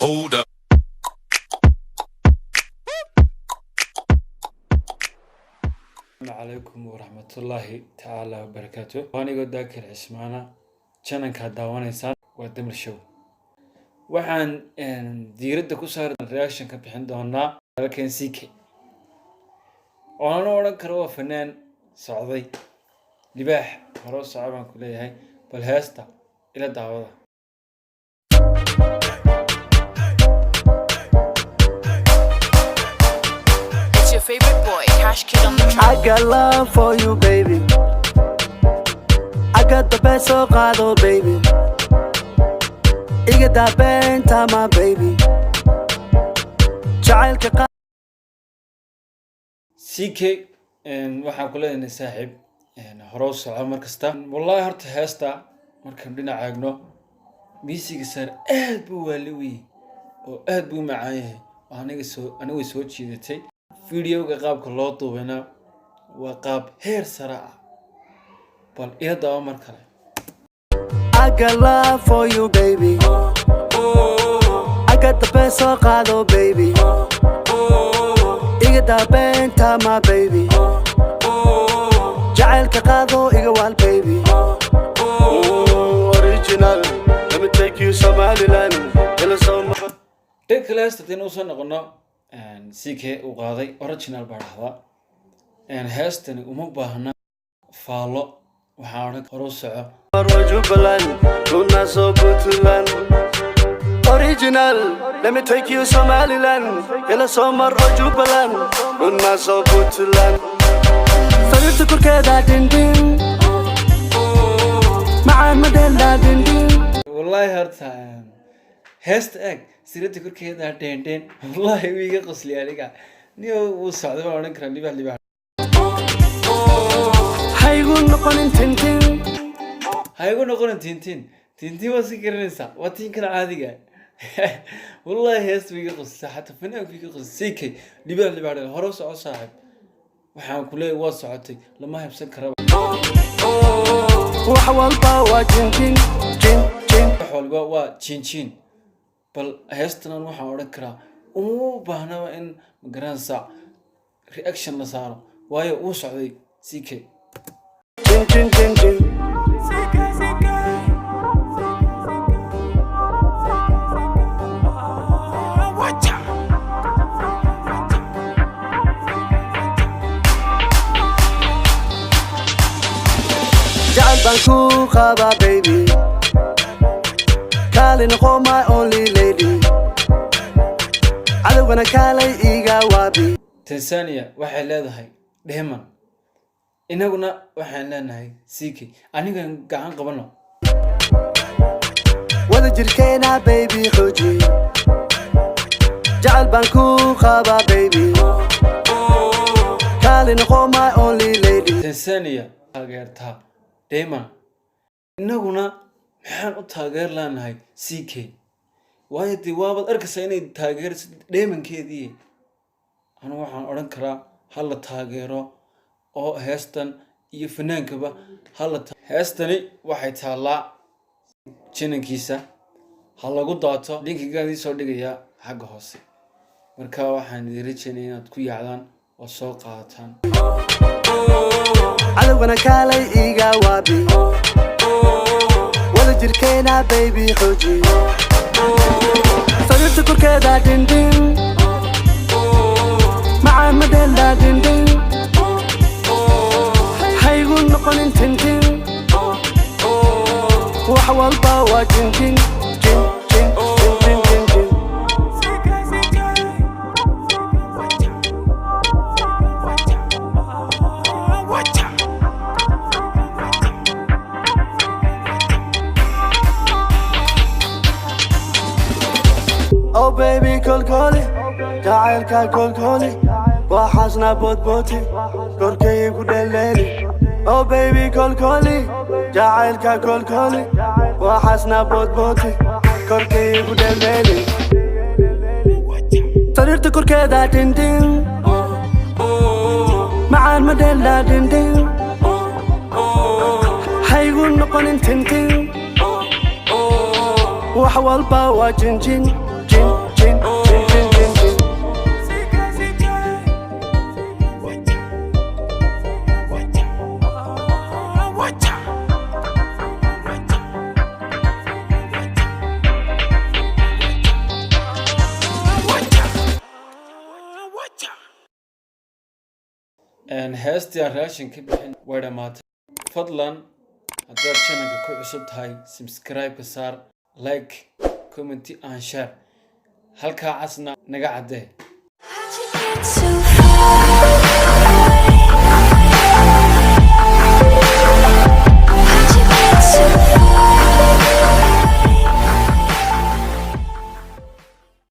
Hold up. عليكم ورحمة الله تعالى وبركاته. وأنا قد ذاكر عثمانة كان كداوانيسان ودمر شو. وحن ديرد كسر الرياكشن كبحين دونا لكن سيكي. وأنا ورا كروا فنان سعودي لباح هروس صعبان كلها هاي بالهاستا إلى دعوة. Your favorite boy, Cash Kid on the track. I got love for you, baby. I got the best of Gado, baby. You get that band, my baby. Child, سيكي waxaan ku leenahay saaxiib horow socod markasta wallahi horta heesta markaan dhinac eegno miisiga sar aad buu waalawii oo aad buu macaan yahay aniga soo jiidatay fiidiyoga qaabka loo duubana waa qaab heer sare ah bal ila daawo mar kale I got love for you, baby. I got the best of Gado, baby. You get that band, my baby. Child, Gado, you get baby. Original, let me take you Somaliland. Declares that in also noqono CK uu qaaday original baraxda heestan uma baahna faalo waxaan hor u soco Original, let me take you Somaliland. Yalla summer Jubaland, unna so Puntland. Sarita kurkeda din din, ma'a madella din din. wallahi harta heest eg sirada kurkeeda dheendheen wallahi wiiga qosli aniga niyo uu socdo waan oran karaa libaax Haygu noqonin tintin waa si garanaysaa waa tinkan caadiga wallahi heest wiiga qosli xataa fanaanku wiiga qosli sikay libaax hore u soco saaxiib waxaan ku leeyahay waa socotay lama habsan karaba wax walba waa jinjin waa jinjin bal heestanan waxaan oran karaa uma baahnaba in magaranaysa reaction la saaro waayo uu socday CK jin Jacayl baan ku qabaa, baby. Kaalay noqo my only lady. Cadowgana kaalay iga waabi. Tanzania waxay leedahay Dheeman inaguna waxaan leenahay CK aniga gacan qabano Wada jirkeena, baby, xooji. Jacayl baan ku qabaa, baby. Kaalay noqo my only lady. Tanzania taageertaa Dheeman inaguna maxaan u taageer leenahay CK waayo dee waabad arkaysaa inay taageerayso Dheemankeedii anu waxaan oran karaa hala taageero oo heestan iyo fanaankaba heestani waxay taalaa channelkiisa ha lagu daato linkigaadii soo dhigayaa xagga hoose marka waxaan idin rajaynayaa inaad ku yaacdaan oo soo qaadataan Cadowgana kaalay iga waabi. Wada jirkeena, baby, xooji. Sarita kurkeda din din, ma'a madella din din. Haygu noqonin tintin, wax walba waa jinjin. Oh baby, kolkoli, jacaylka kolkoli, waxaasna boodbooti, korkaygu dheleeli. Oh baby, kolkoli, jacaylka kolkoli, waxaasna boodbooti, korkaygu dheleeli. Sariirta korkeeda dindin, macaan madella dindin. Haygu noqonin tintin, wax walba waa jinjin. chin, chin, chin, chin, chin. heestii aan raashin ka bixin way dhamaatay fadlan haddaad channelka ku cusub tahay subscribe ka saar like comment and share halkaa casna naga caddee